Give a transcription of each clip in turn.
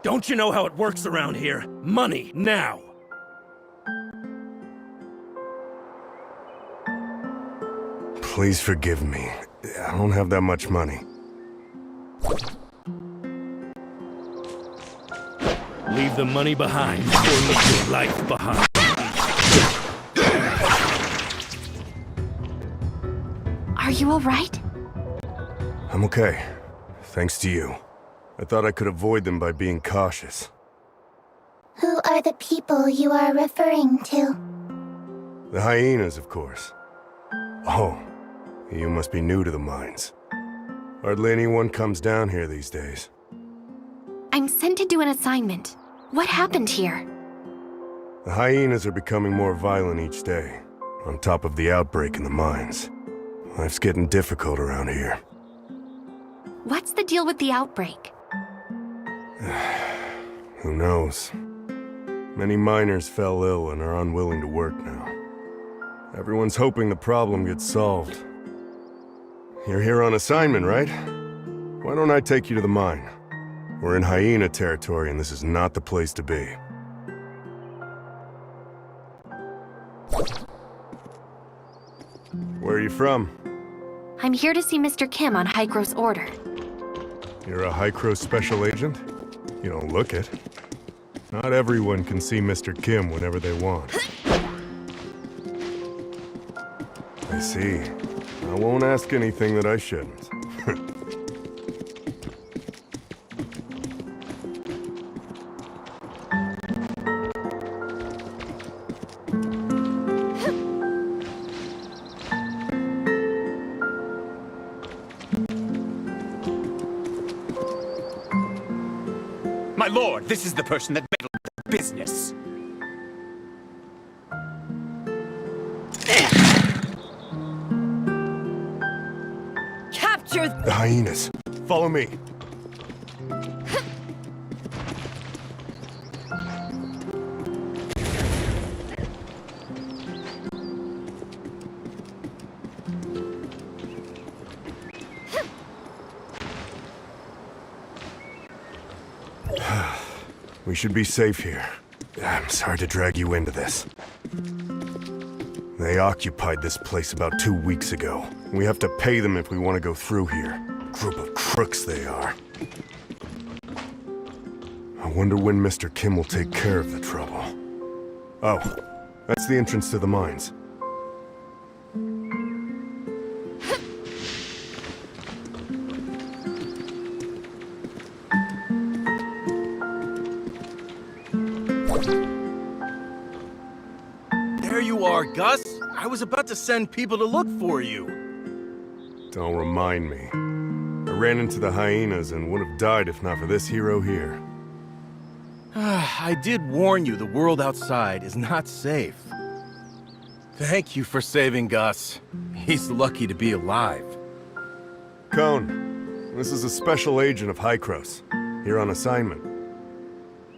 Don't you know how it works around here? Money, now! Please forgive me. I don't have that much money. Leave the money behind, or leave your life behind. Are you alright? I'm okay. Thanks to you. I thought I could avoid them by being cautious. Who are the people you are referring to? The hyenas, of course. Oh, you must be new to the mines. Hardly anyone comes down here these days. I'm sent to do an assignment. What happened here? The hyenas are becoming more violent each day, on top of the outbreak in the mines. Life's getting difficult around here. What's the deal with the outbreak? Who knows? Many miners fell ill and are unwilling to work now. Everyone's hoping the problem gets solved. You're here on assignment, right? Why don't I take you to the mine? We're in hyena territory and this is not the place to be. Where are you from? I'm here to see Mr. Kim on Hykros order. You're a Hykros special agent? You don't look it. Not everyone can see Mr. Kim whenever they want. I see. I won't ask anything that I shouldn't. My lord, this is the person that meddled with the business. Capture The hyenas. Follow me. We should be safe here. I'm sorry to drag you into this. They occupied this place about 2 weeks ago. We have to pay them if we want to go through here. Group of crooks they are. I wonder when Mr. Kim will take care of the trouble. Oh, that's the entrance to the mines. There you are, Gus! I was about to send people to look for you. Don't remind me. I ran into the hyenas and would have died if not for this hero here. I did warn you the world outside is not safe. Thank you for saving Gus. He's lucky to be alive. Cone, this is a special agent of Hykros, here on assignment.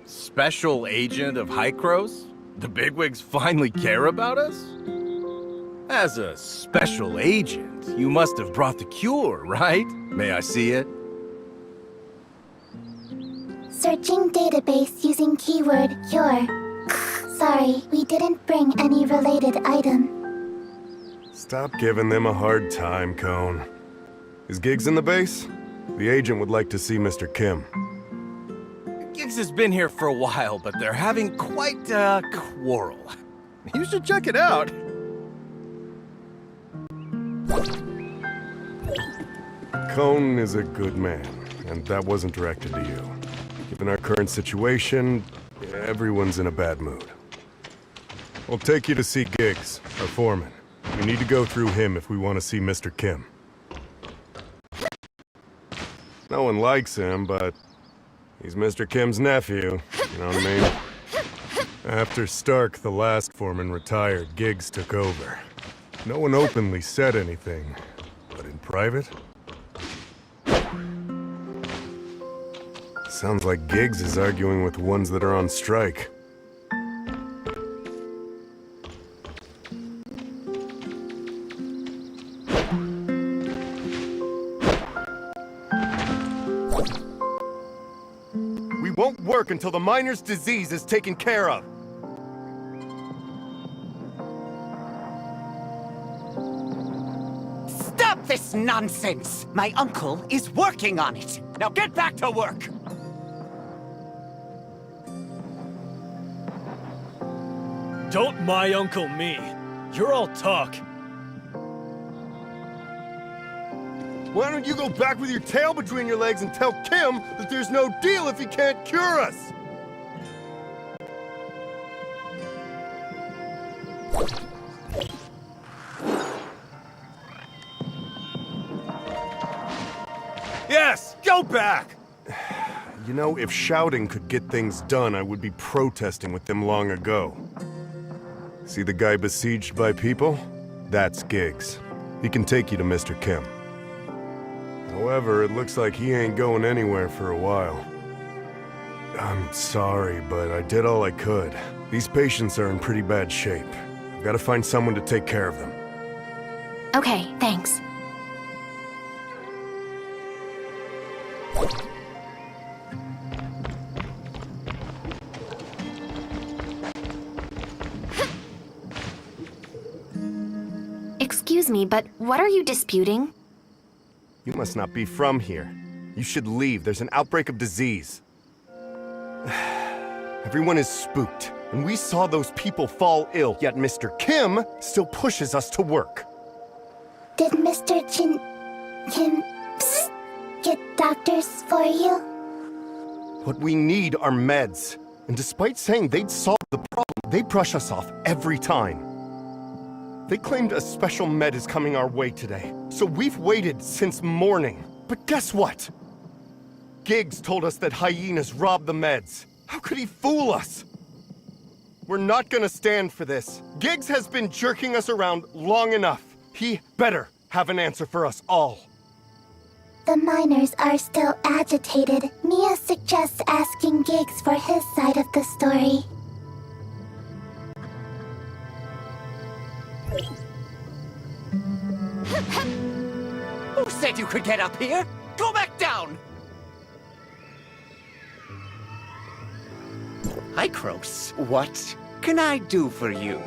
Special agent of Hykros? The bigwigs finally care about us? As a special agent, you must have brought the cure, right? May I see it? Searching database using keyword cure. Sorry, we didn't bring any related item. Stop giving them a hard time, Cone. Is Giggs in the base? The agent would like to see Mr. Kim. Giggs has been here for a while, but they're having quite a quarrel. You should check it out. Cone is a good man, and that wasn't directed to you. Given our current situation, everyone's in a bad mood. I'll take you to see Giggs, our foreman. We need to go through him if we want to see Mr. Kim. No one likes him, but he's Mr. Kim's nephew, you know what I mean? After Stark, the last foreman, retired, Giggs took over. No one openly said anything, but in private? Sounds like Giggs is arguing with the ones that are on strike. won't work until the miner's disease is taken care of. Stop this nonsense! My uncle is working on it. Now get back to work! Don't my uncle me. You're all talk. Why don't you go back with your tail between your legs and tell Kim that there's no deal if he can't cure us? Yes, go back! You know, if shouting could get things done, I would be protesting with them long ago. See the guy besieged by people? That's Giggs. He can take you to Mr. Kim. However, it looks like he ain't going anywhere for a while. I'm sorry, but I did all I could. These patients are in pretty bad shape. I've got to find someone to take care of them. Okay, thanks. Excuse me, but what are you disputing? You must not be from here. You should leave. There's an outbreak of disease. Everyone is spooked, and we saw those people fall ill, yet Mr. Kim still pushes us to work. Did Mr. Kim get doctors for you? What we need are meds. And despite saying they'd solve the problem, they brush us off every time. They claimed a special med is coming our way today, so we've waited since morning. But guess what? Giggs told us that hyenas robbed the meds. How could he fool us? We're not gonna stand for this. Giggs has been jerking us around long enough. He better have an answer for us all. The miners are still agitated. Mia suggests asking Giggs for his side of the story. Who said you could get up here? Go back down! Hi, Kroos. What can I do for you?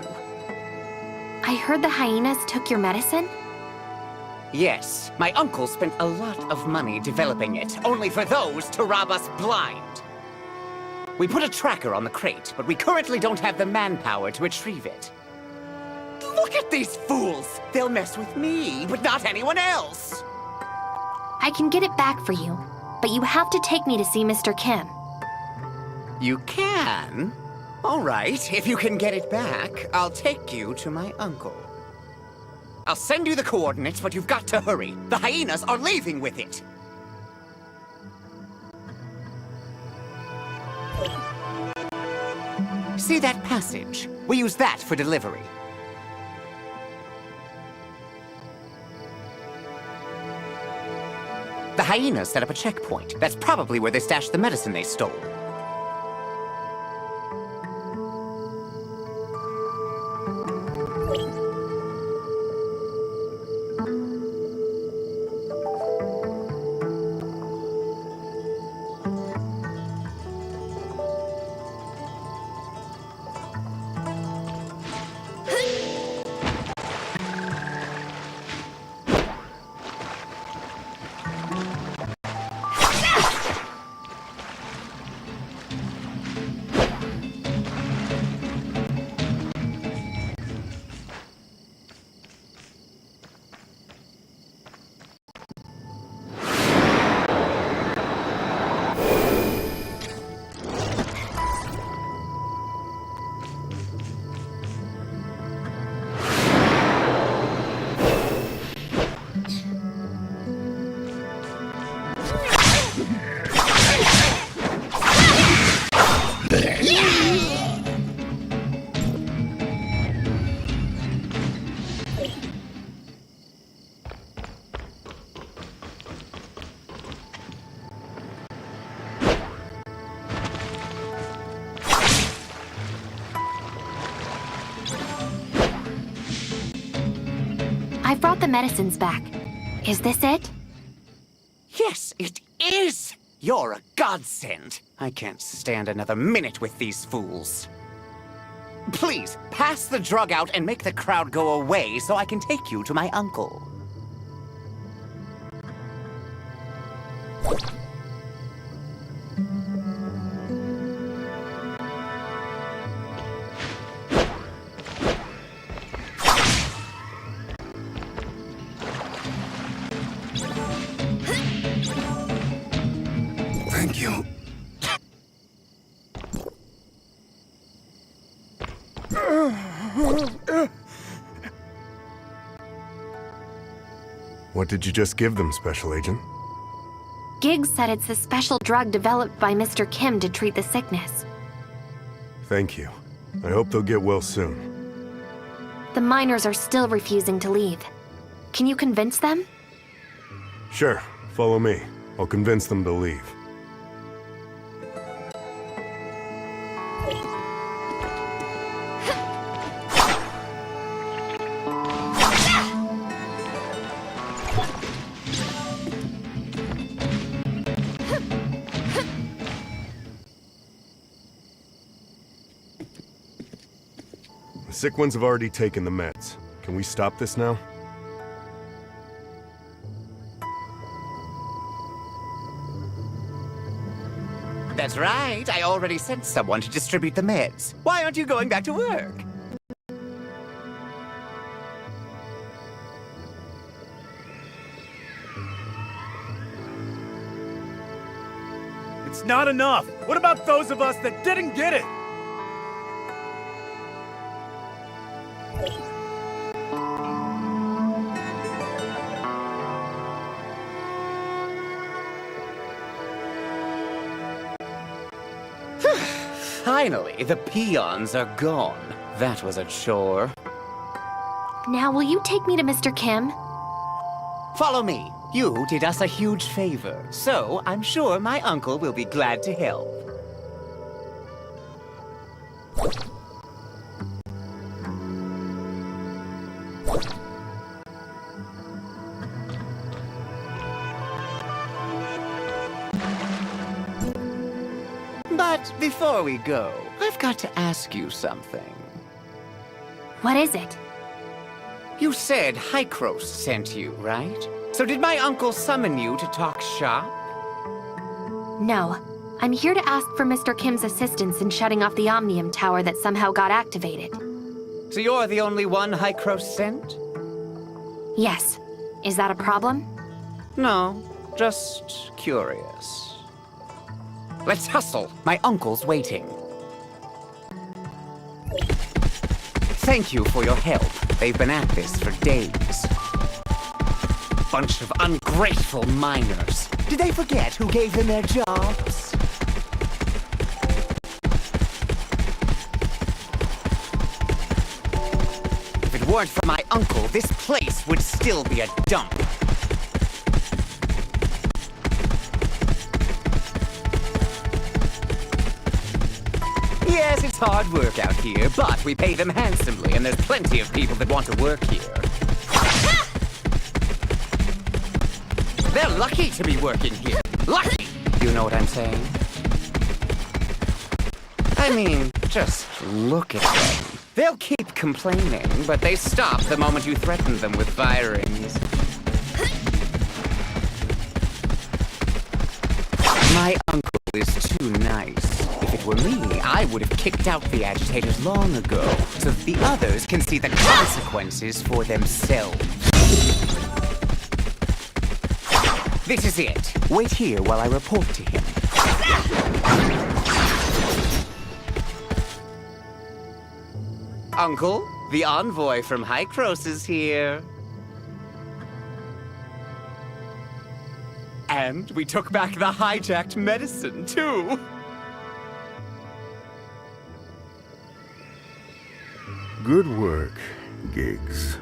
I heard the hyenas took your medicine? Yes, my uncle spent a lot of money developing it, only for those to rob us blind. We put a tracker on the crate, but we currently don't have the manpower to retrieve it. Look at these fools! They'll mess with me, but not anyone else! I can get it back for you, but you have to take me to see Mr. Kim. You can? All right, if you can get it back, I'll take you to my uncle. I'll send you the coordinates, but you've got to hurry. The hyenas are leaving with it. See that passage? We use that for delivery. The hyenas set up a checkpoint. That's probably where they stashed the medicine they stole. I've brought the medicines back. Is this it? Yes, it is! You're a godsend. I can't stand another minute with these fools. Please, pass the drug out and make the crowd go away so I can take you to my uncle. Thank you. What did you just give them, Special Agent? Giggs said it's a special drug developed by Mr. Kim to treat the sickness. Thank you. I hope they'll get well soon. The miners are still refusing to leave. Can you convince them? Sure, follow me. I'll convince them to leave. The sick ones have already taken the meds. Can we stop this now? That's right. I already sent someone to distribute the meds. Why aren't you going back to work? It's not enough. What about those of us that didn't get it? Finally, the peons are gone. That was a chore. Now, will you take me to Mr. Kim? Follow me. You did us a huge favor, so I'm sure my uncle will be glad to help. But before we go, I've got to ask you something. What is it? You said Hykros sent you, right? So did my uncle summon you to talk shop? No. I'm here to ask for Mr. Kim's assistance in shutting off the Omnium Tower that somehow got activated. So you're the only one Hykros sent? Yes. Is that a problem? No, just curious. Let's hustle. My uncle's waiting. Thank you for your help. They've been at this for days. Bunch of ungrateful miners. Did they forget who gave them their jobs? If it weren't for my uncle, this place would still be a dump. Yes, it's hard work out here, but we pay them handsomely, and there's plenty of people that want to work here. They're lucky to be working here. Lucky! You know what I'm saying? I mean, just look at them. They'll keep complaining, but they stop the moment you threaten them with firings. My uncle is too nice. If it were me, I would have kicked out the agitators long ago, so that the others can see the consequences for themselves. This is it. Wait here while I report to him. Uncle, the envoy from Hykros is here. And we took back the hijacked medicine, too. Good work, Giggs.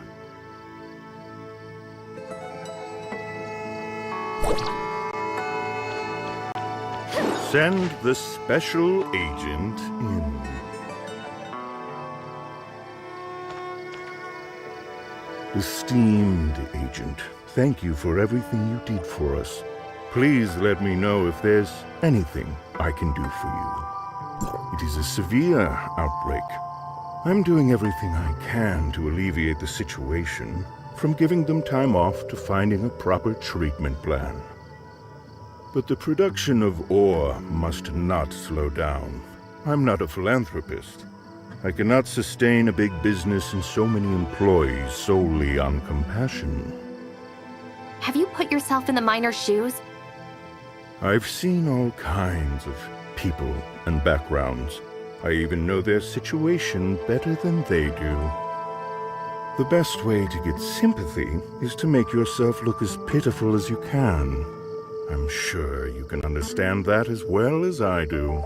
Send the special agent in. Esteemed agent, thank you for everything you did for us. Please let me know if there's anything I can do for you. It is a severe outbreak. I'm doing everything I can to alleviate the situation, from giving them time off to finding a proper treatment plan. But the production of ore must not slow down. I'm not a philanthropist. I cannot sustain a big business and so many employees solely on compassion. Have you put yourself in the miner's shoes? I've seen all kinds of people and backgrounds. I even know their situation better than they do. The best way to get sympathy is to make yourself look as pitiful as you can. I'm sure you can understand that as well as I do.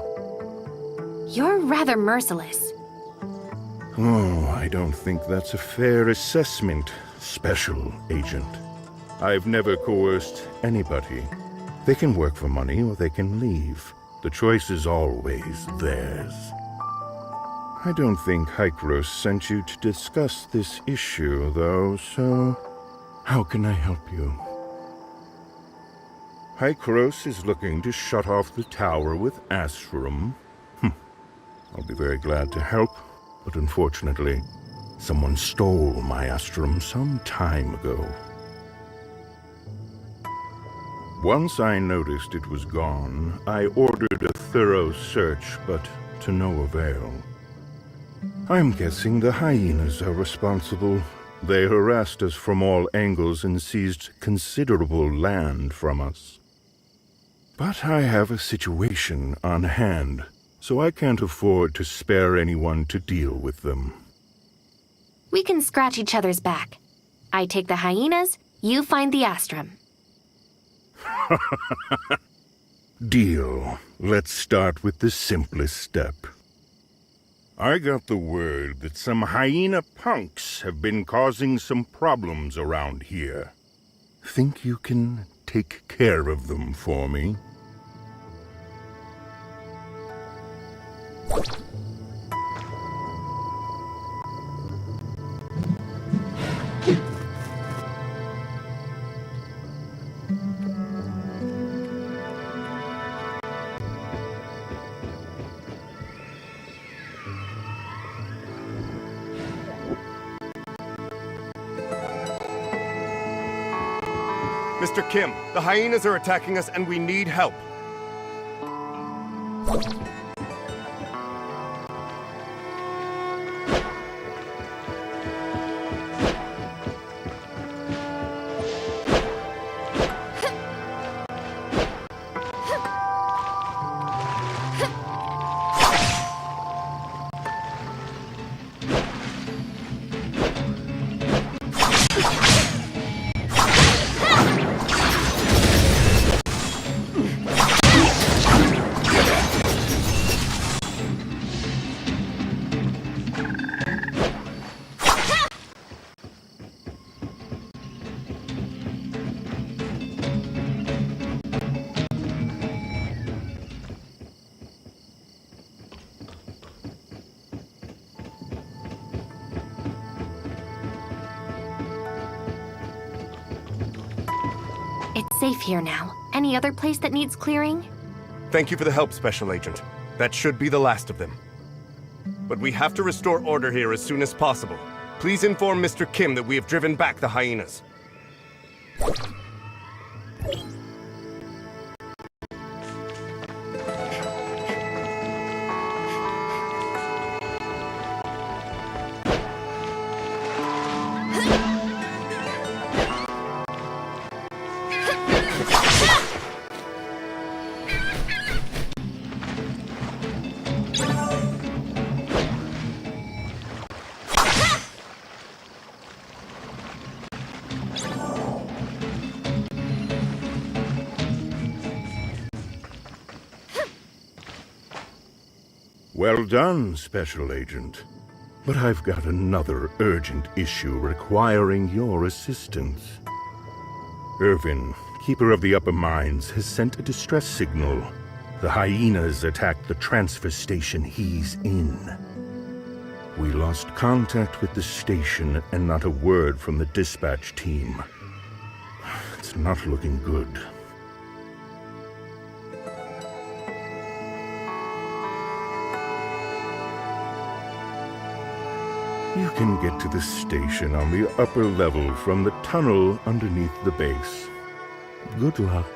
You're rather merciless. Oh, I don't think that's a fair assessment, Special Agent. I've never coerced anybody. They can work for money or they can leave. The choice is always theirs. I don't think Hykros sent you to discuss this issue, though, so how can I help you? Hykros is looking to shut off the tower with Astrum. I'll be very glad to help, but unfortunately, someone stole my Astrum some time ago. Once I noticed it was gone, I ordered a thorough search, but to no avail. I'm guessing the hyenas are responsible. They harassed us from all angles and seized considerable land from us. But I have a situation on hand, so I can't afford to spare anyone to deal with them. We can scratch each other's back. I take the hyenas, you find the Astrum. Deal. Let's start with the simplest step. I got the word that some hyena punks have been causing some problems around here. Think you can take care of them for me? Mr. Kim, the hyenas are attacking us and we need help. It's safe here now. Any other place that needs clearing? Thank you for the help, Special Agent. That should be the last of them. But we have to restore order here as soon as possible. Please inform Mr. Kim that we have driven back the hyenas. Well done, Special Agent. But I've got another urgent issue requiring your assistance. Irvin, Keeper of the Upper Mines, has sent a distress signal. The hyenas attacked the transfer station he's in. We lost contact with the station and not a word from the dispatch team. It's not looking good. You can get to the station on the upper level from the tunnel underneath the base. Good luck.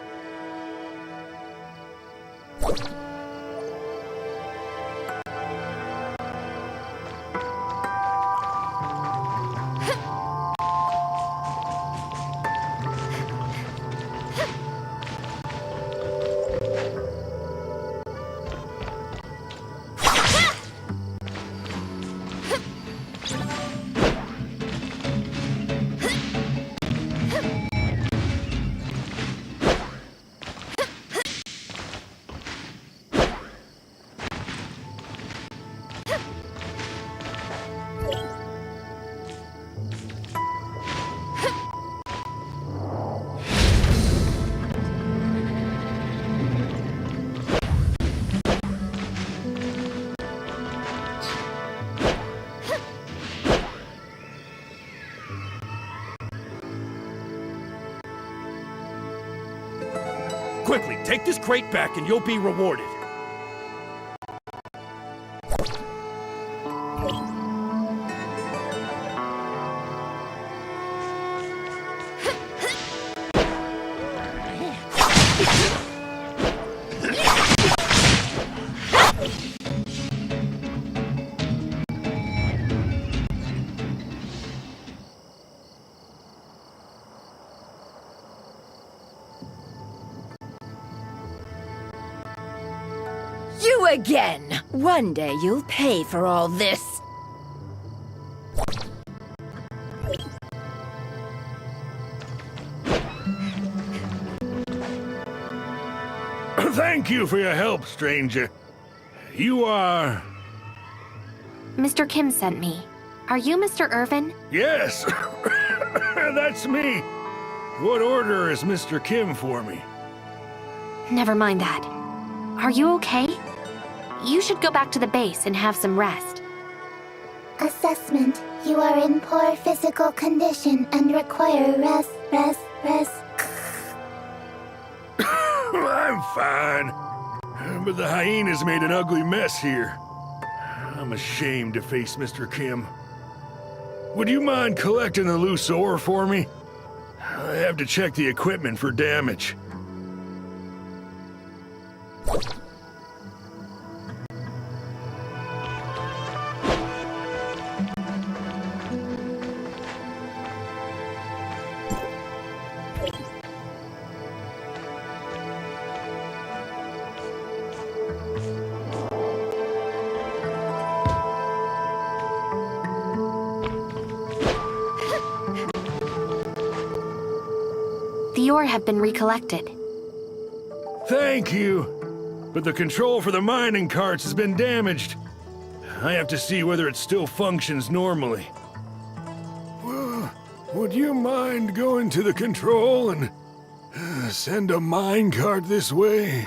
Quickly, take this crate back and you'll be rewarded. You again! One day you'll pay for all this. Thank you for your help, stranger. You are... Mr. Kim sent me. Are you Mr. Irvin? Yes, that's me. What order is Mr. Kim for me? Never mind that. Are you okay? You should go back to the base and have some rest. Assessment. You are in poor physical condition and require rest. I'm fine. But the hyenas made an ugly mess here. I'm ashamed to face Mr. Kim. Would you mind collecting the loose ore for me? I have to check the equipment for damage. The ore have been recollected. Thank you. But the control for the mining carts has been damaged. I have to see whether it still functions normally. Would you mind going to the control and send a mine cart this way?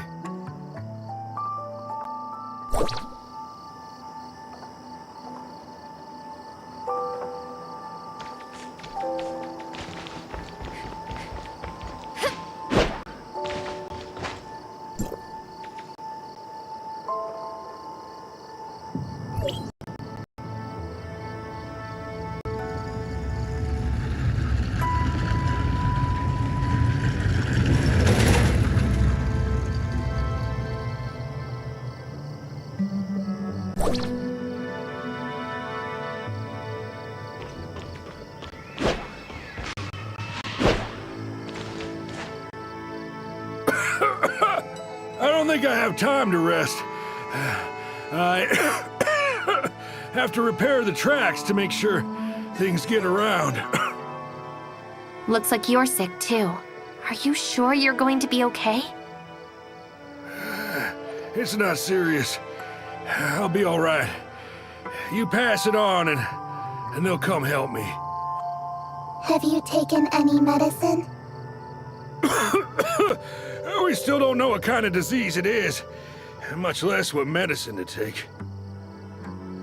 I don't think I have time to rest. I have to repair the tracks to make sure things get around. Looks like you're sick too. Are you sure you're going to be okay? It's not serious. I'll be all right. You pass it on and they'll come help me. Have you taken any medicine? We still don't know what kind of disease it is, much less what medicine to take.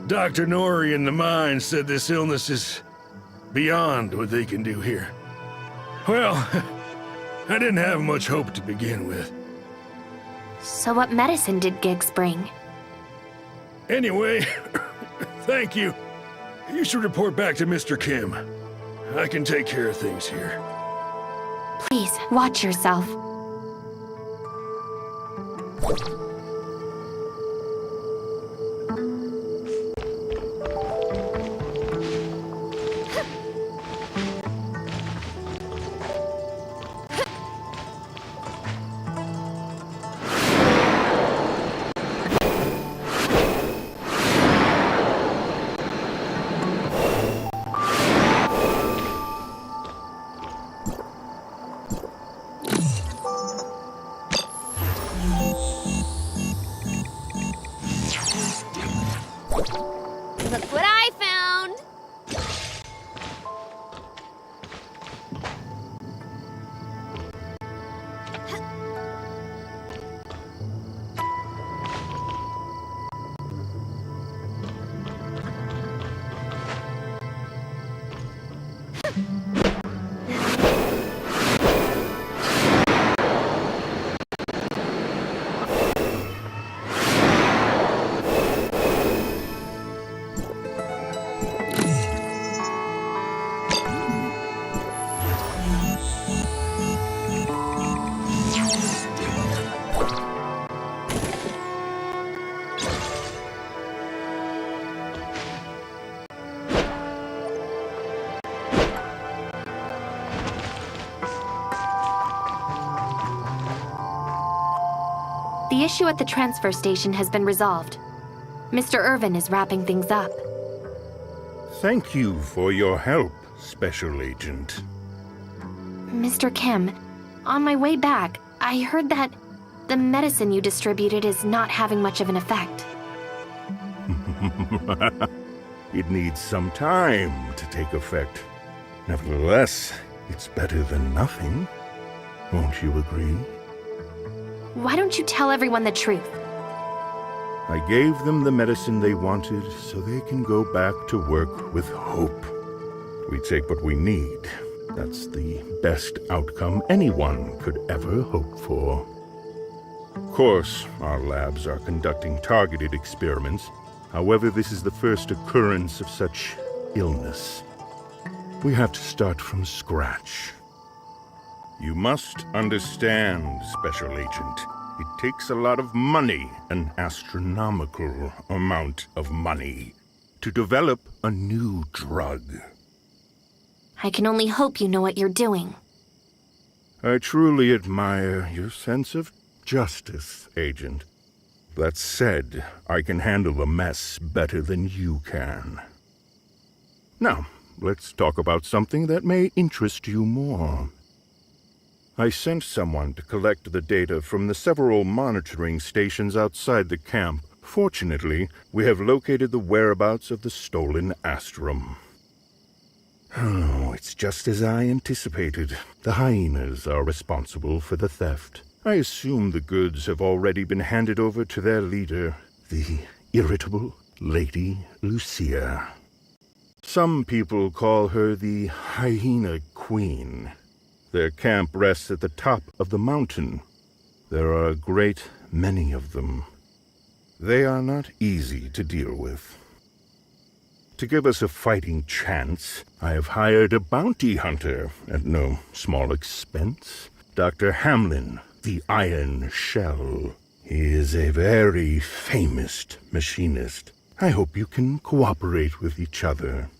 Dr. Nori in the mine said this illness is beyond what they can do here. Well, I didn't have much hope to begin with. So what medicine did Giggs bring? Anyway, thank you. You should report back to Mr. Kim. I can take care of things here. Please, watch yourself. Look what I found! The issue at the transfer station has been resolved. Mr. Irvin is wrapping things up. Thank you for your help, Special Agent. Mr. Kim, on my way back, I heard that the medicine you distributed is not having much of an effect. It needs some time to take effect. Nevertheless, it's better than nothing. Won't you agree? Why don't you tell everyone the truth? I gave them the medicine they wanted so they can go back to work with hope. We take what we need. That's the best outcome anyone could ever hope for. Of course, our labs are conducting targeted experiments. However, this is the first occurrence of such illness. We have to start from scratch. You must understand, Special Agent. It takes a lot of money, an astronomical amount of money, to develop a new drug. I can only hope you know what you're doing. I truly admire your sense of justice, Agent. That said, I can handle a mess better than you can. Now, let's talk about something that may interest you more. I sent someone to collect the data from the several monitoring stations outside the camp. Fortunately, we have located the whereabouts of the stolen Astrum. Oh, it's just as I anticipated. The hyenas are responsible for the theft. I assume the goods have already been handed over to their leader, the irritable Lady Lucia. Some people call her the Hyena Queen. Their camp rests at the top of the mountain. There are a great many of them. They are not easy to deal with. To give us a fighting chance, I have hired a bounty hunter at no small expense. Dr. Hamlin, the Iron Shell. He is a very famous machinist. I hope you can cooperate with each other.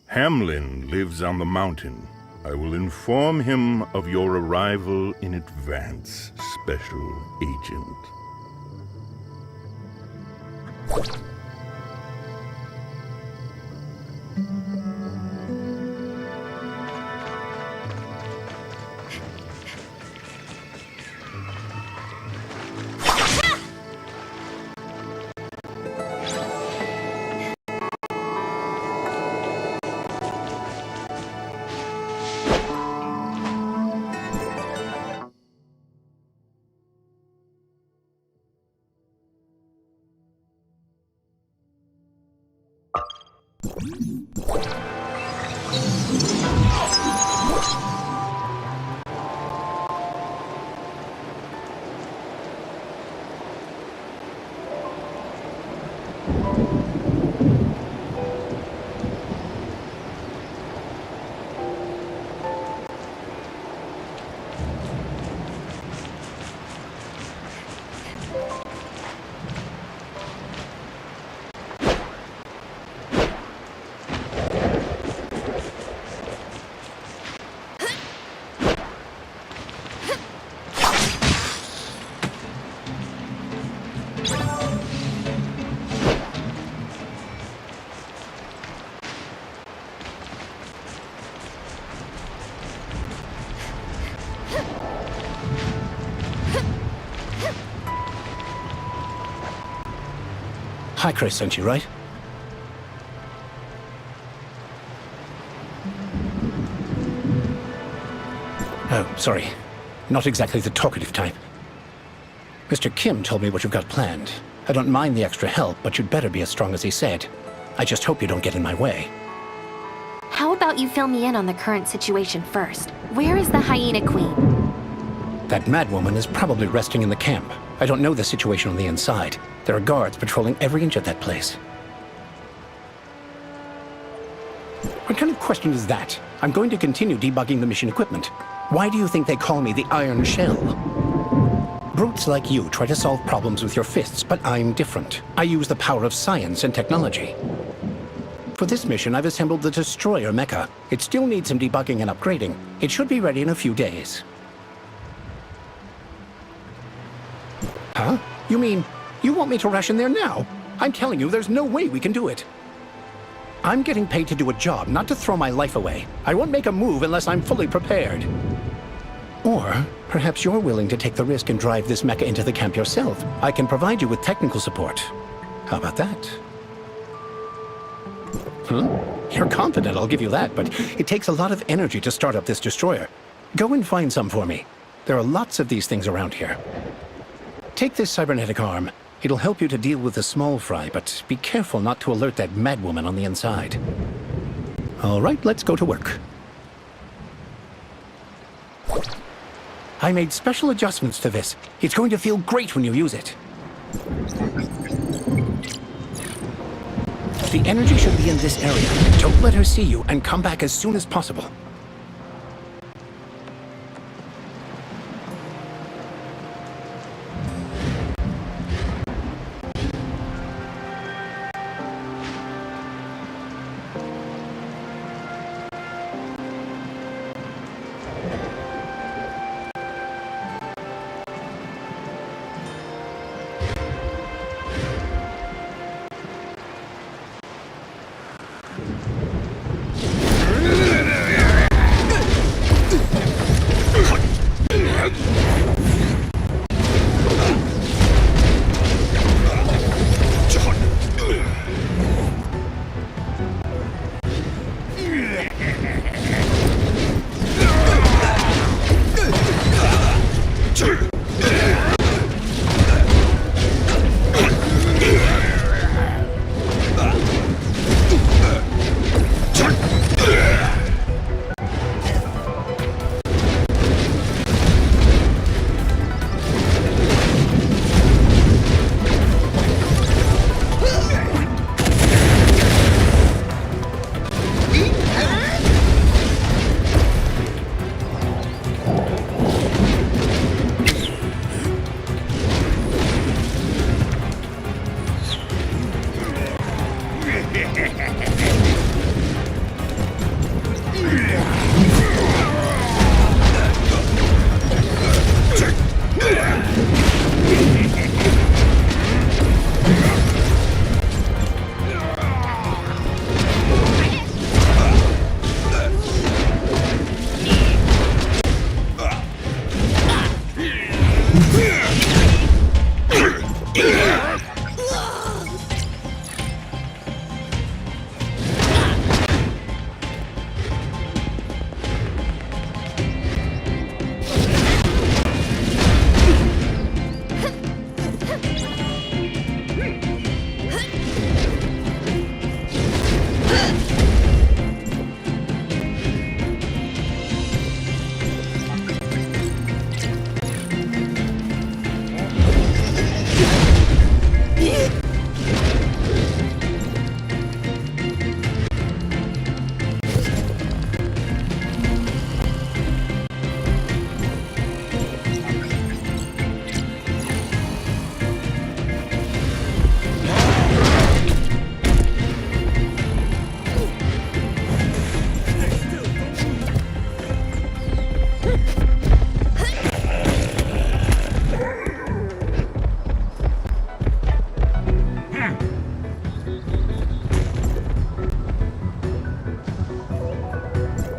Hamlin lives on the mountain. I will inform him of your arrival in advance, Special Agent. Hi, Chris sent you, right? Oh, sorry. Not exactly the talkative type. Mr. Kim told me what you've got planned. I don't mind the extra help, but you'd better be as strong as he said. I just hope you don't get in my way. How about you fill me in on the current situation first? Where is the Hyena Queen? That madwoman is probably resting in the camp. I don't know the situation on the inside. There are guards patrolling every inch of that place. What kind of question is that? I'm going to continue debugging the mission equipment. Why do you think they call me the Iron Shell? Brutes like you try to solve problems with your fists, but I'm different. I use the power of science and technology. For this mission, I've assembled the Destroyer mecha. It still needs some debugging and upgrading. It should be ready in a few days. Huh? You mean, you want me to rush in there now? I'm telling you, there's no way we can do it. I'm getting paid to do a job, not to throw my life away. I won't make a move unless I'm fully prepared. Or perhaps you're willing to take the risk and drive this mecha into the camp yourself. I can provide you with technical support. How about that? You're confident, I'll give you that, but it takes a lot of energy to start up this destroyer. Go and find some for me. There are lots of these things around here. Take this cybernetic arm. It'll help you to deal with the small fry, but be careful not to alert that madwoman on the inside. All right, let's go to work. I made special adjustments to this. It's going to feel great when you use it. The energy should be in this area. Don't let her see you, and come back as soon as possible.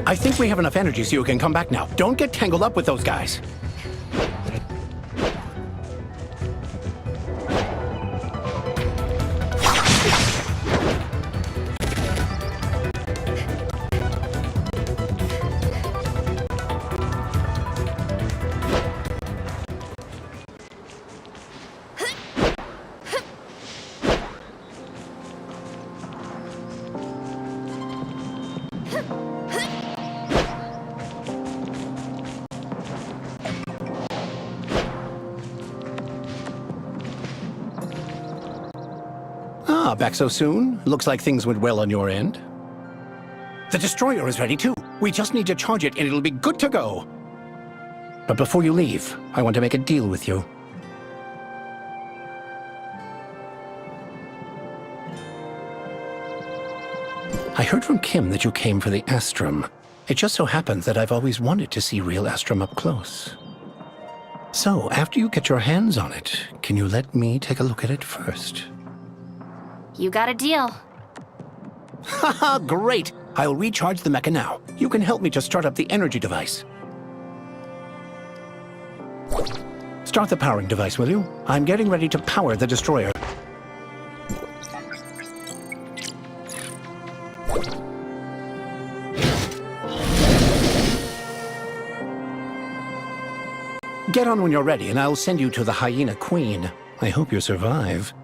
I think we have enough energy so you can come back now. Don't get tangled up with those guys. Ah, back so soon? Looks like things went well on your end. The destroyer is ready too. We just need to charge it and it'll be good to go. But before you leave, I want to make a deal with you. I heard from Kim that you came for the Astrum. It just so happens that I've always wanted to see real Astrum up close. So, after you get your hands on it, can you let me take a look at it first? You got a deal. Haha, great! I'll recharge the mecha now. You can help me to start up the energy device. Start the powering device, will you? I'm getting ready to power the destroyer. Get on when you're ready, and I'll send you to the Hyena Queen. I hope you survive.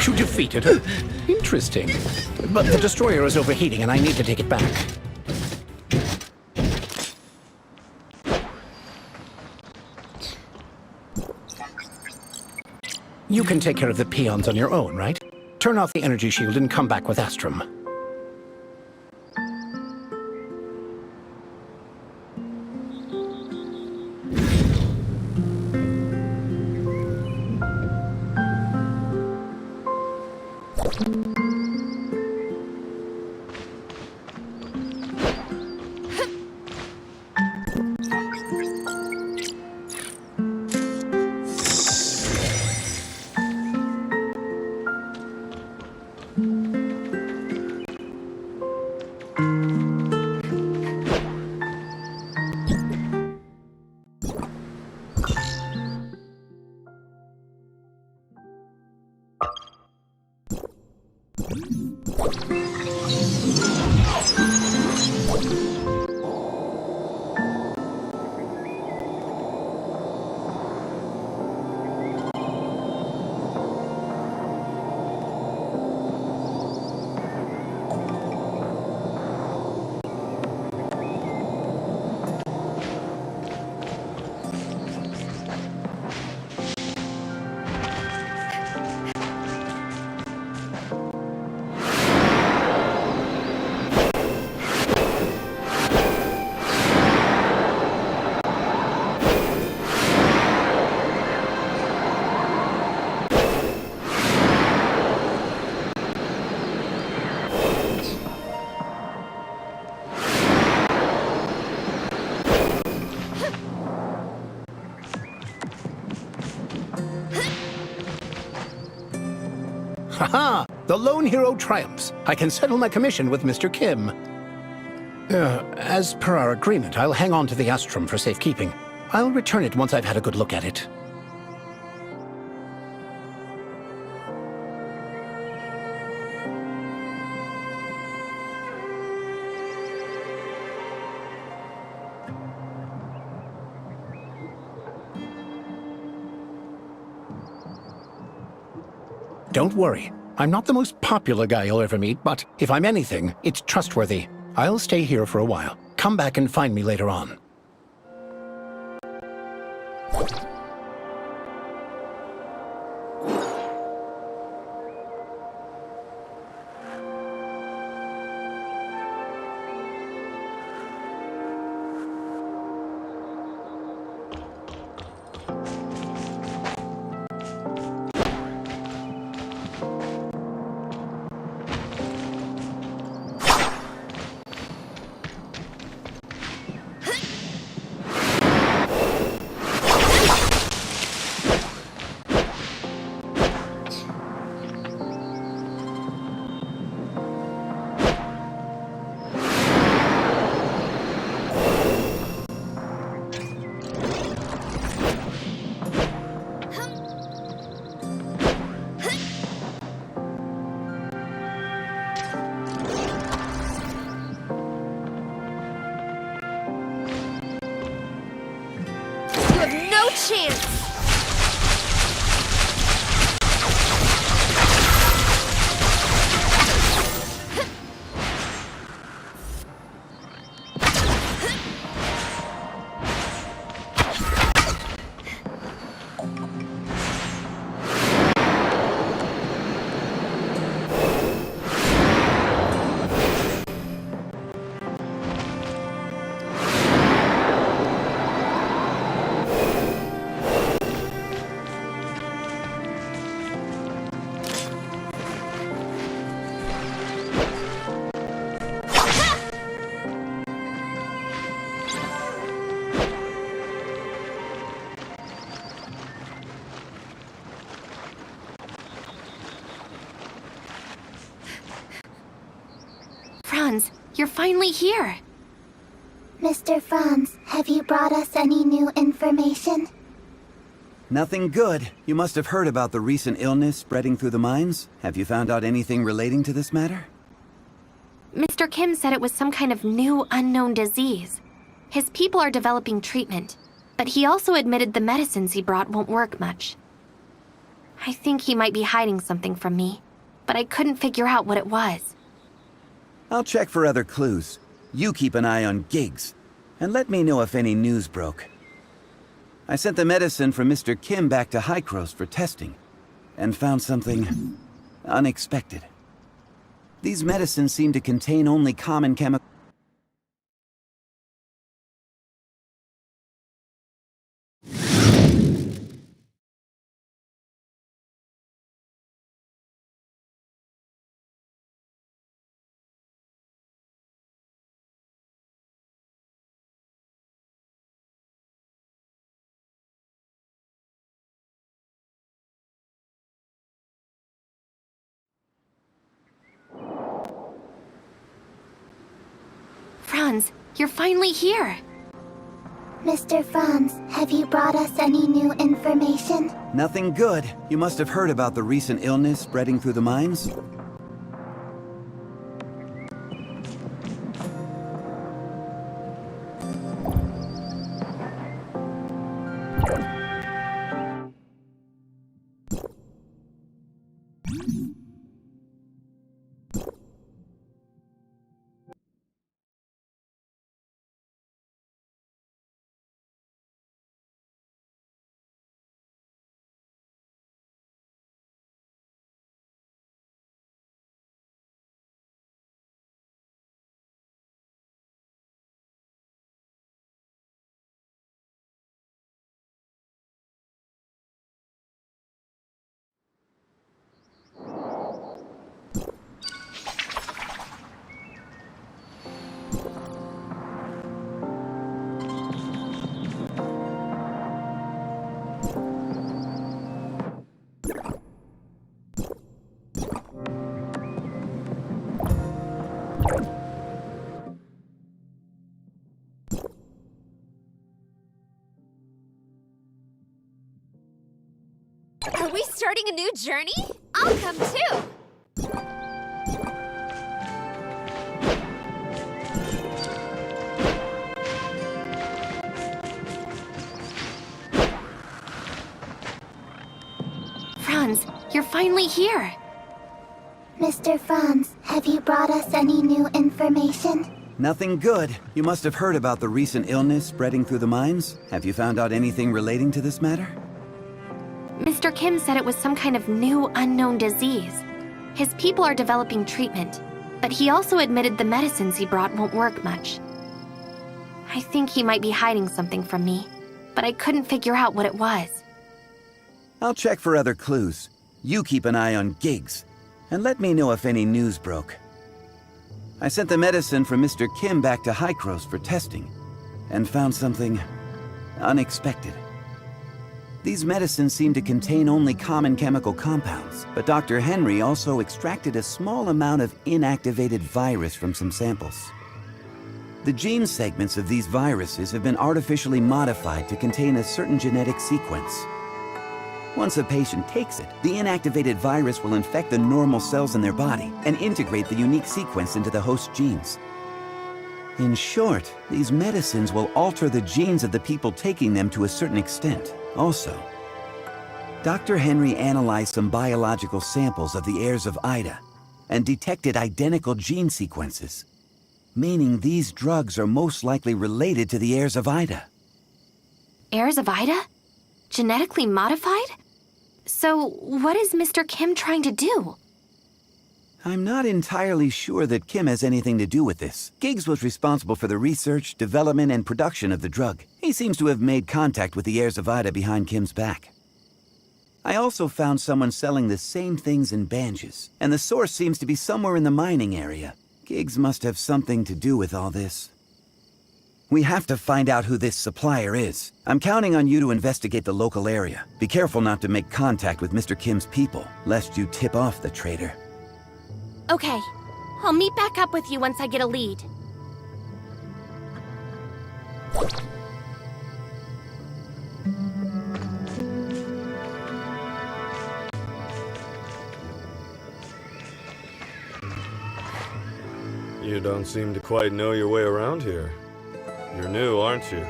You defeated her. Interesting. But the destroyer is overheating and I need to take it back. You can take care of the peons on your own, right? Turn off the energy shield and come back with Astrum. Haha! The lone hero triumphs. I can settle my commission with Mr. Kim. As per our agreement, I'll hang on to the Astrum for safekeeping. I'll return it once I've had a good look at it. Don't worry. I'm not the most popular guy you'll ever meet, but if I'm anything, it's trustworthy. I'll stay here for a while. Come back and find me later on. Chance! Franz, you're finally here. Mr. Franz, have you brought us any new information? Nothing good. You must have heard about the recent illness spreading through the mines. Have you found out anything relating to this matter? Mr. Kim said it was some kind of new unknown disease. His people are developing treatment, but he also admitted the medicines he brought won't work much. I think he might be hiding something from me, but I couldn't figure out what it was. I'll check for other clues. You keep an eye on Giggs, and let me know if any news broke. I sent the medicine from Mr. Kim back to Hykros for testing. and found something unexpected. These medicines seem to contain only common chemical... Franz, you're finally here. Mr. Franz, have you brought us any new information? Nothing good. You must have heard about the recent illness spreading through the mines? Are we starting a new journey? I'll come too! Franz, you're finally here. Mr. Franz, have you brought us any new information? Nothing good. You must have heard about the recent illness spreading through the mines. Have you found out anything relating to this matter? Mr. Kim said it was some kind of new unknown disease. His people are developing treatment, but he also admitted the medicines he brought won't work much. I think he might be hiding something from me, but I couldn't figure out what it was. I'll check for other clues. You keep an eye on Giggs, and let me know if any news broke. I sent the medicine from Mr. Kim back to Hykros for testing, and found something unexpected. These medicines seem to contain only common chemical compounds, but Dr. Henry also extracted a small amount of inactivated virus from some samples. The gene segments of these viruses have been artificially modified to contain a certain genetic sequence. Once a patient takes it, the inactivated virus will infect the normal cells in their body and integrate the unique sequence into the host genes. In short, these medicines will alter the genes of the people taking them to a certain extent. Also, Dr. Henry analyzed some biological samples of the heirs of Ida and detected identical gene sequences, meaning these drugs are most likely related to the heirs of Ida. Heirs of Ida? Genetically modified? So, what is Mr. Kim trying to do? I'm not entirely sure that Kim has anything to do with this. Giggs was responsible for the research, development, and production of the drug. He seems to have made contact with the heirs of Ida behind Kim's back. I also found someone selling the same things in Banges, and the source seems to be somewhere in the mining area. Giggs must have something to do with all this. We have to find out who this supplier is. I'm counting on you to investigate the local area. Be careful not to make contact with Mr. Kim's people, lest you tip off the traitor. Okay, I'll meet back up with you once I get a lead. You don't seem to quite know your way around here. You're new, aren't you?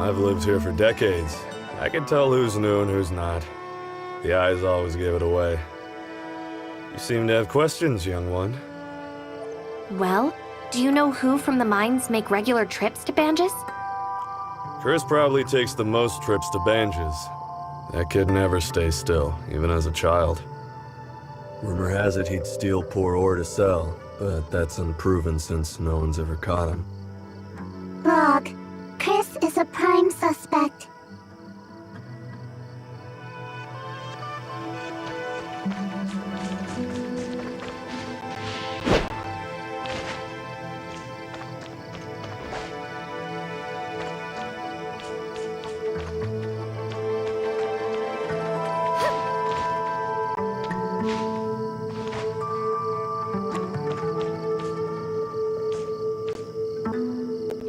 I've lived here for decades. I can tell who's new and who's not. The eyes always give it away. You seem to have questions, young one. Well, do you know who from the mines make regular trips to Banges? Chris probably takes the most trips to Banges. That kid never stays still, even as a child. Rumor has it he'd steal poor ore to sell, but that's unproven since no one's ever caught him. Log. Chris is a prime suspect.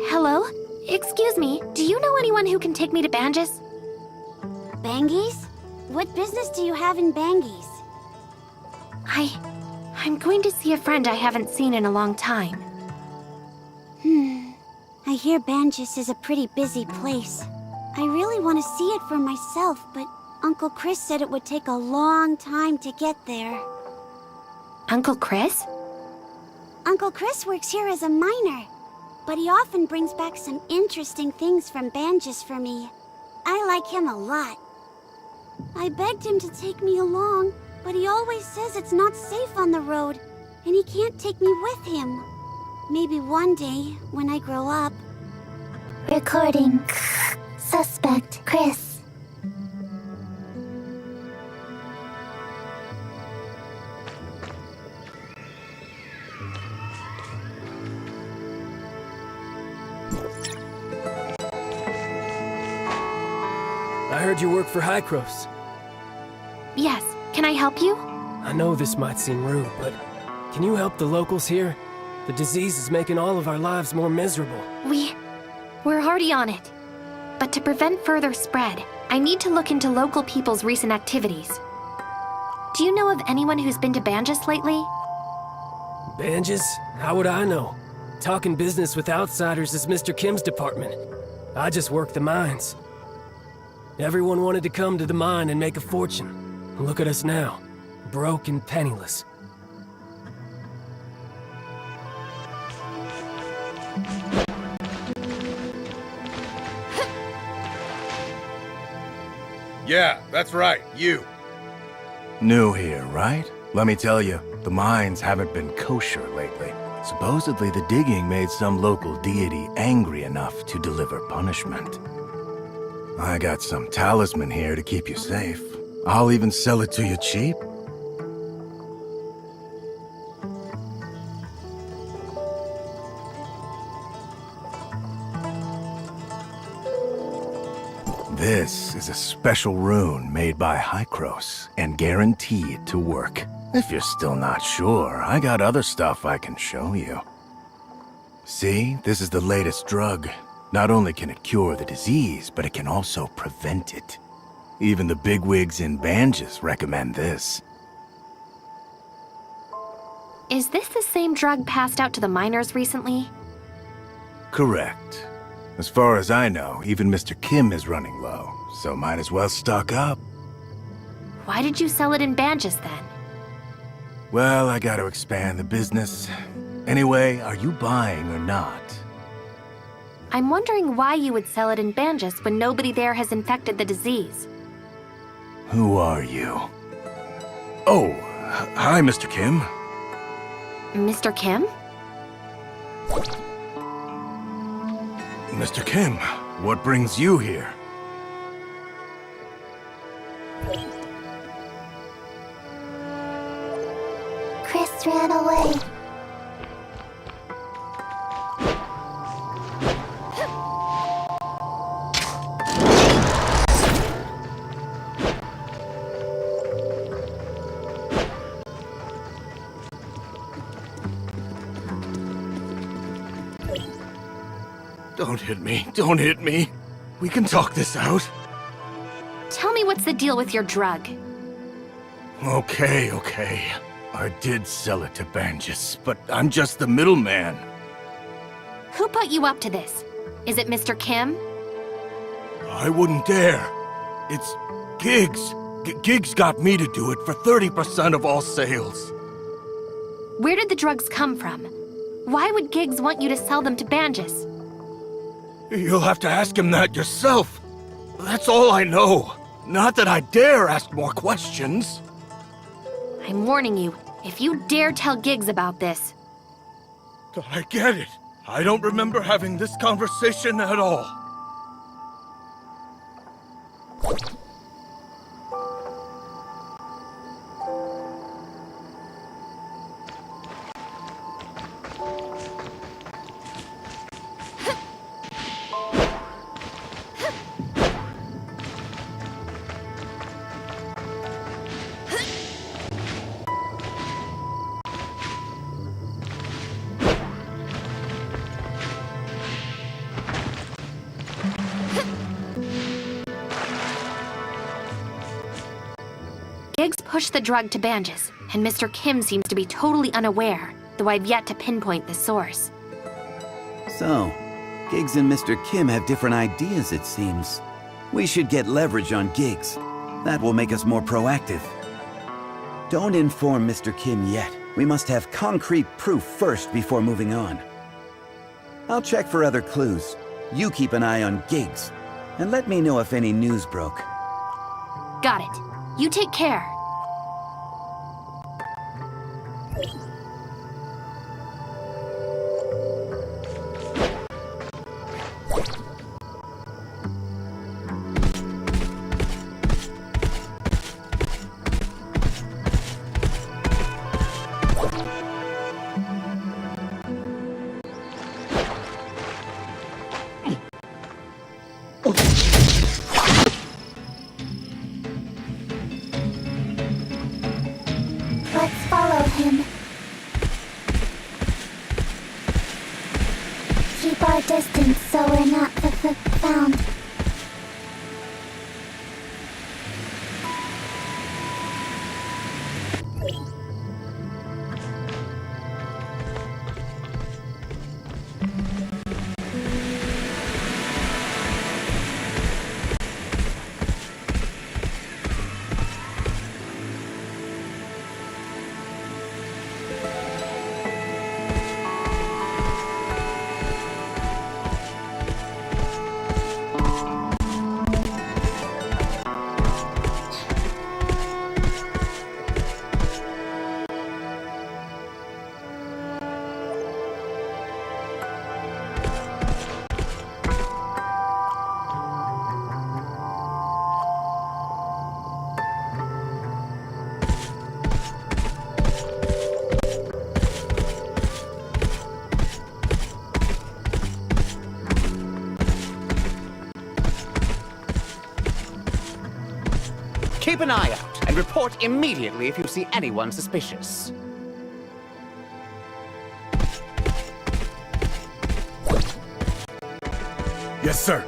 Hello? Excuse me, do you know anyone who can take me to Banges? Bangies? What business do you have in Bangies? I'm going to see a friend I haven't seen in a long time. I hear Banges is a pretty busy place. I really want to see it for myself, but Uncle Chris said it would take a long time to get there. Uncle Chris? Uncle Chris works here as a miner, but he often brings back some interesting things from Banges for me. I like him a lot. I begged him to take me along, but he always says it's not safe on the road, and he can't take me with him. Maybe one day, when I grow up. Recording. Suspect Chris. I heard you work for Hycros. Yes, can I help you? I know this might seem rude, but can you help the locals here? The disease is making all of our lives more miserable. We're already on it. But to prevent further spread, I need to look into local people's recent activities. Do you know of anyone who's been to Banges lately? Banges? How would I know? Talking business with outsiders is Mr. Kim's department. I just work the mines. Everyone wanted to come to the mine and make a fortune. And look at us now, broke and penniless. Yeah, that's right, you. New here, right? Let me tell you, the mines haven't been kosher lately. Supposedly the digging made some local deity angry enough to deliver punishment. I got some talisman here to keep you safe. I'll even sell it to you cheap. This is a special rune made by Hycros and guaranteed to work. If you're still not sure, I got other stuff I can show you. See, this is the latest drug. Not only can it cure the disease, but it can also prevent it. Even the bigwigs in Banges recommend this. Is this the same drug passed out to the miners recently? Correct. As far as I know, even Mr. Kim is running low, so might as well stock up. Why did you sell it in Banges then? Well, I gotta expand the business. Anyway, are you buying or not? I'm wondering why you would sell it in Banges when nobody there has infected the disease. Who are you? Oh, hi, Mr. Kim. Mr. Kim? Mr. Kim, what brings you here? Chris ran away. Don't hit me. Don't hit me. We can talk this out. Tell me what's the deal with your drug? Okay. I did sell it to Banges, but I'm just the middleman. Who put you up to this? Is it Mr. Kim? I wouldn't dare. It's Giggs. Giggs got me to do it for 30% of all sales. Where did the drugs come from? Why would Giggs want you to sell them to Banges? You'll have to ask him that yourself. That's all I know. Not that I dare ask more questions. I'm warning you, if you dare tell Giggs about this. I get it. I don't remember having this conversation at all. Giggs pushed the drug to Banges, and Mr. Kim seems to be totally unaware, though I've yet to pinpoint the source. So, Giggs and Mr. Kim have different ideas, it seems. We should get leverage on Giggs. That will make us more proactive. Don't inform Mr. Kim yet. We must have concrete proof first before moving on. I'll check for other clues. You keep an eye on Giggs, and let me know if any news broke. Got it. You take care. Let's follow him. Keep our distance so we're not found. Keep an eye out and report immediately if you see anyone suspicious. Yes, sir.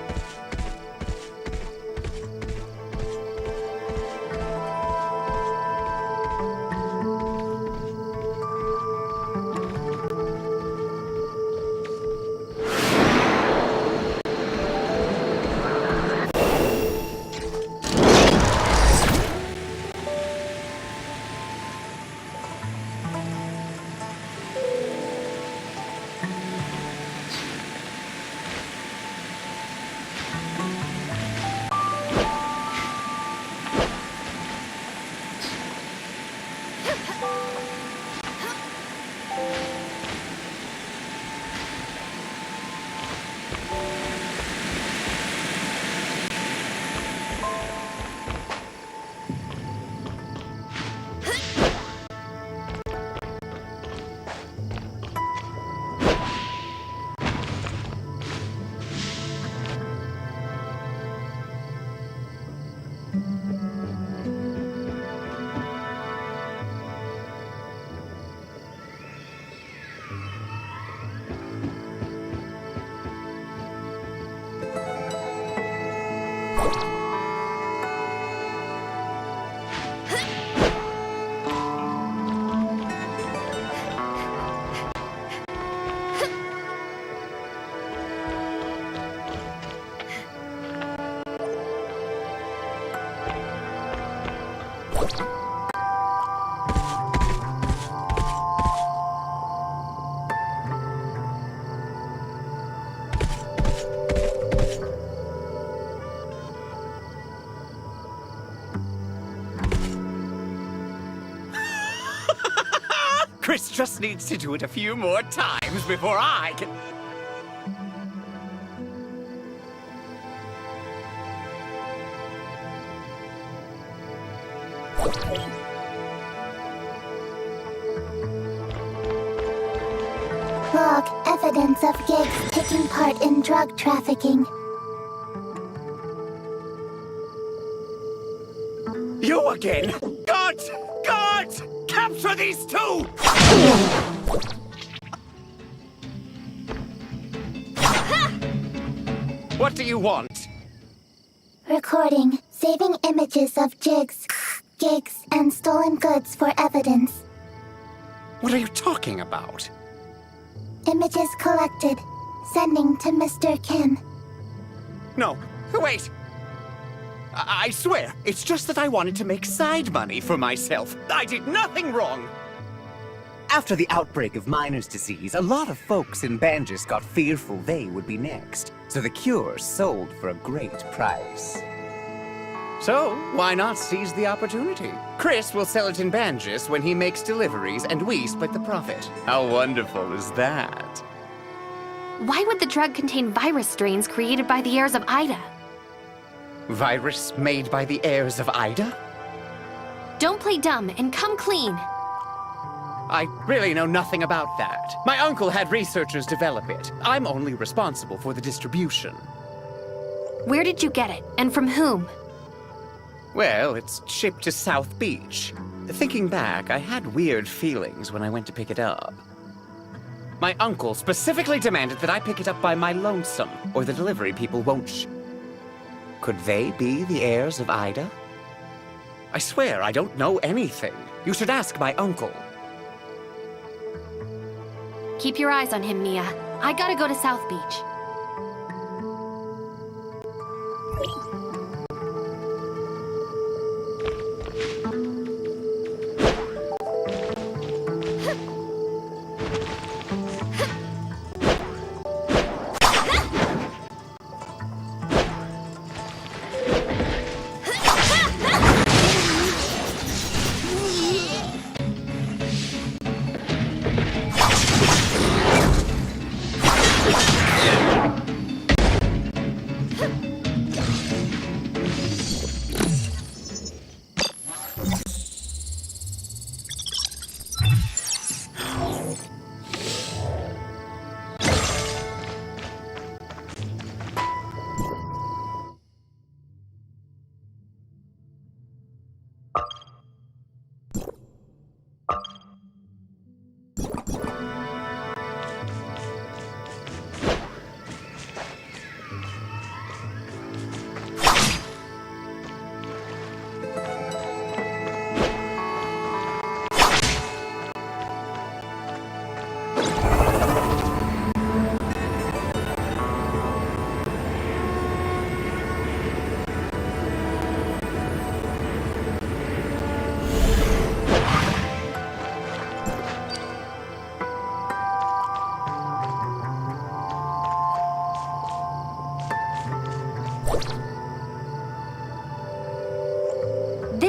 Chris just needs to do it a few more times before I can... Log evidence of Giggs taking part in drug trafficking. You again? Guards! Guards! Capture these two! What do you want? Recording. Saving images of Giggs, and stolen goods for evidence. What are you talking about? Images collected. Sending to Mr. Kim. No, wait! I swear, it's just that I wanted to make side money for myself. I did nothing wrong! After the outbreak of Miner's disease, a lot of folks in Banges got fearful they would be next, so the cure sold for a great price. So, why not seize the opportunity? Chris will sell it in Banges when he makes deliveries, and we split the profit. How wonderful is that? Why would the drug contain virus strains created by the heirs of Ida? Virus made by the heirs of Ida? Don't play dumb and come clean. I really know nothing about that. My uncle had researchers develop it. I'm only responsible for the distribution. Where did you get it, and from whom? Well, it's shipped to South Beach. Thinking back, I had weird feelings when I went to pick it up. My uncle specifically demanded that I pick it up by my lonesome, or the delivery people won't Could they be the heirs of Ida? I swear I don't know anything. You should ask my uncle. Keep your eyes on him, Mia. I gotta go to South Beach.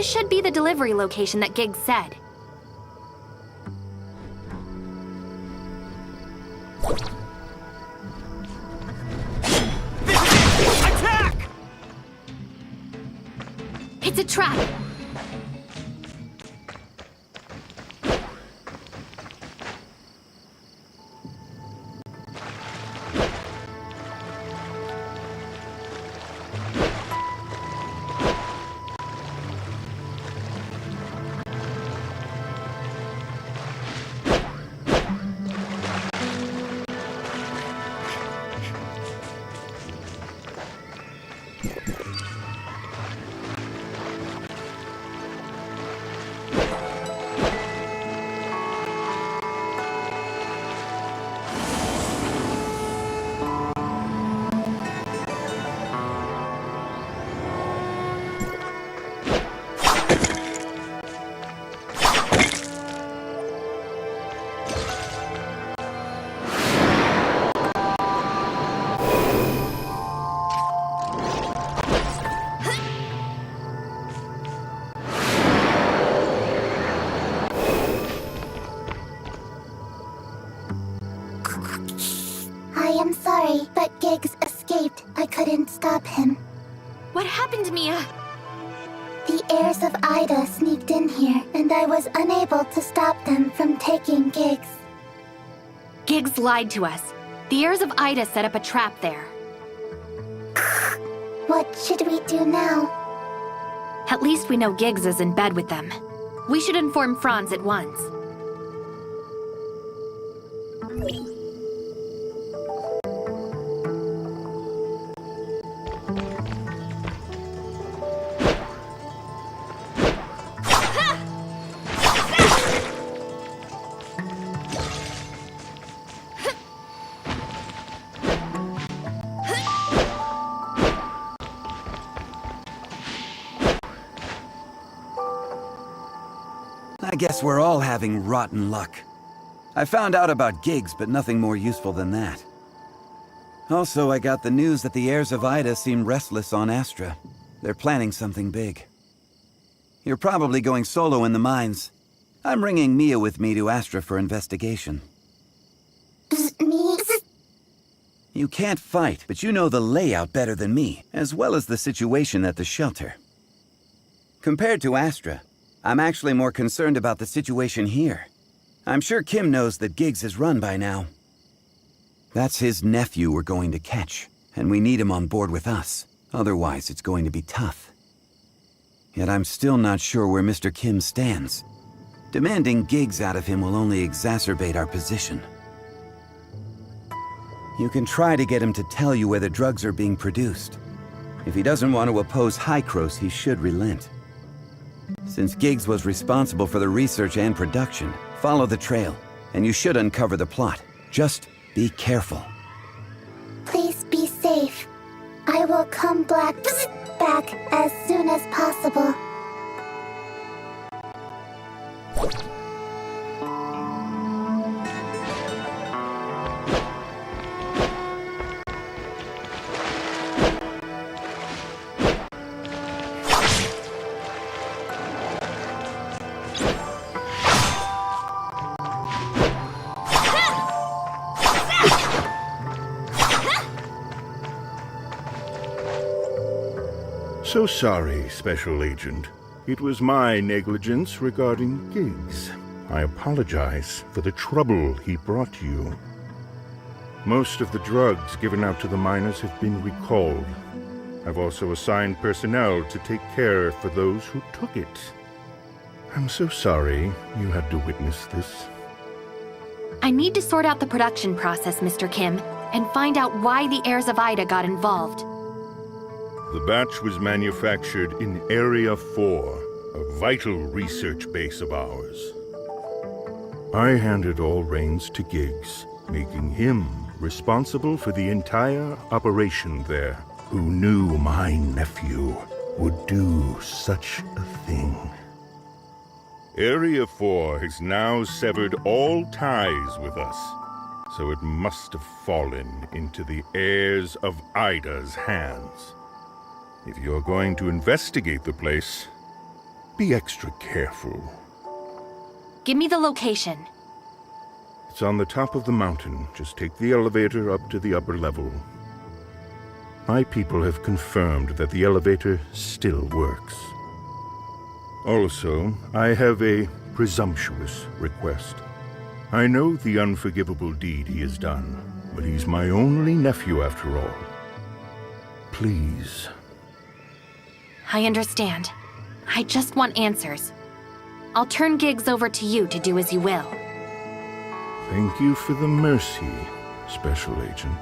This should be the delivery location that Giggs said. Attack! It's a trap! I am sorry, but Giggs escaped. I couldn't stop him. What happened, Mia? The heirs of Ida sneaked in here, and I was unable to stop them from taking Giggs. Giggs lied to us. The heirs of Ida set up a trap there. What should we do now? At least we know Giggs is in bed with them. We should inform Franz at once. I guess we're all having rotten luck. I found out about Giggs, but nothing more useful than that. Also, I got the news that the heirs of Ida seem restless on Astra. They're planning something big. You're probably going solo in the mines. I'm bringing Mia with me to Astra for investigation. Me? You can't fight, but you know the layout better than me, as well as the situation at the shelter. Compared to Astra, I'm actually more concerned about the situation here. I'm sure Kim knows that Giggs is run by now. That's his nephew we're going to catch, and we need him on board with us. Otherwise, it's going to be tough. Yet I'm still not sure where Mr. Kim stands. Demanding Giggs out of him will only exacerbate our position. You can try to get him to tell you where the drugs are being produced. If he doesn't want to oppose Hykros, he should relent. Since Giggs was responsible for the research and production, follow the trail, and you should uncover the plot. Just be careful. Please be safe. I will come back as soon as possible. So sorry, Special Agent. It was my negligence regarding Giggs. I apologize for the trouble he brought you. Most of the drugs given out to the miners have been recalled. I've also assigned personnel to take care for those who took it. I'm so sorry you had to witness this. I need to sort out the production process, Mr. Kim, and find out why the heirs of Ida got involved. The batch was manufactured in Area 4, a vital research base of ours. I handed all reins to Giggs, making him responsible for the entire operation there. Who knew my nephew would do such a thing? Area 4 has now severed all ties with us, so it must have fallen into the heirs of Ida's hands. If you're going to investigate the place, be extra careful. Give me the location. It's on the top of the mountain. Just take the elevator up to the upper level. My people have confirmed that the elevator still works. Also, I have a presumptuous request. I know the unforgivable deed he has done, but he's my only nephew after all. Please. I understand. I just want answers. I'll turn Giggs over to you to do as you will. Thank you for the mercy, Special Agent.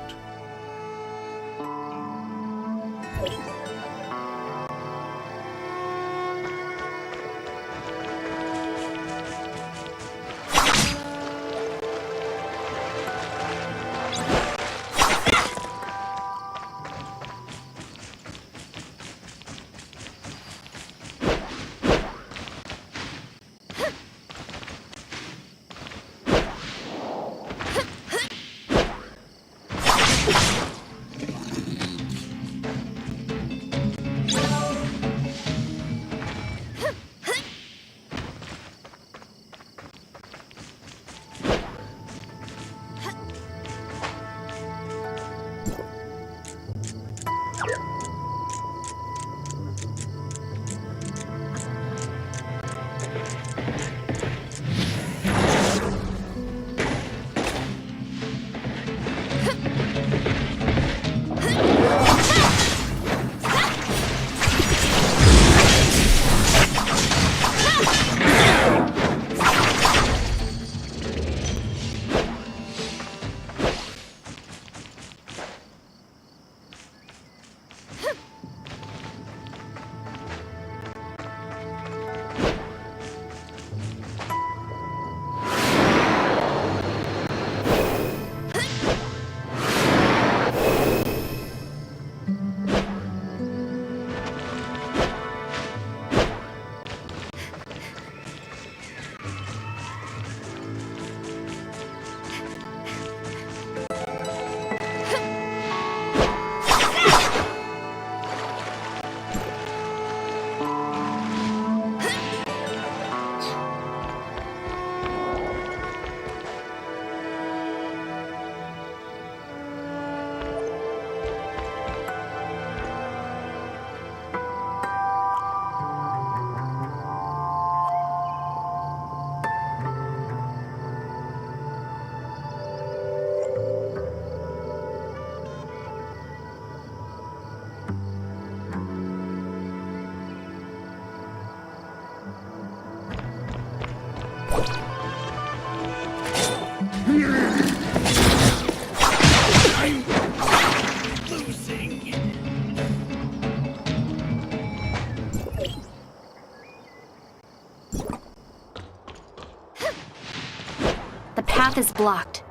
path is blocked.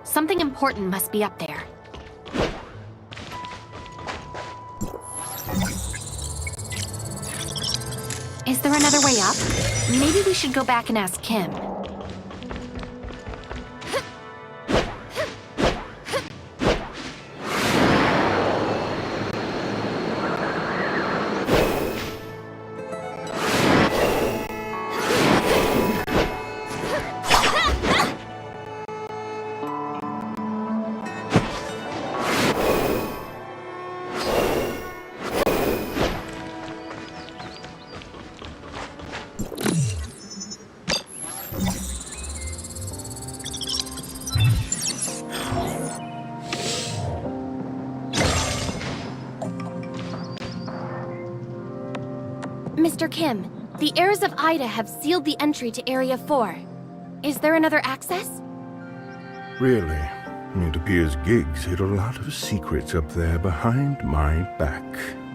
Something important must be up there. Is there another way up? Maybe we should go back and ask Kim. Mr. Kim, the heirs of Ida have sealed the entry to Area 4. Is there another access? Really? It appears Giggs hid a lot of secrets up there behind my back.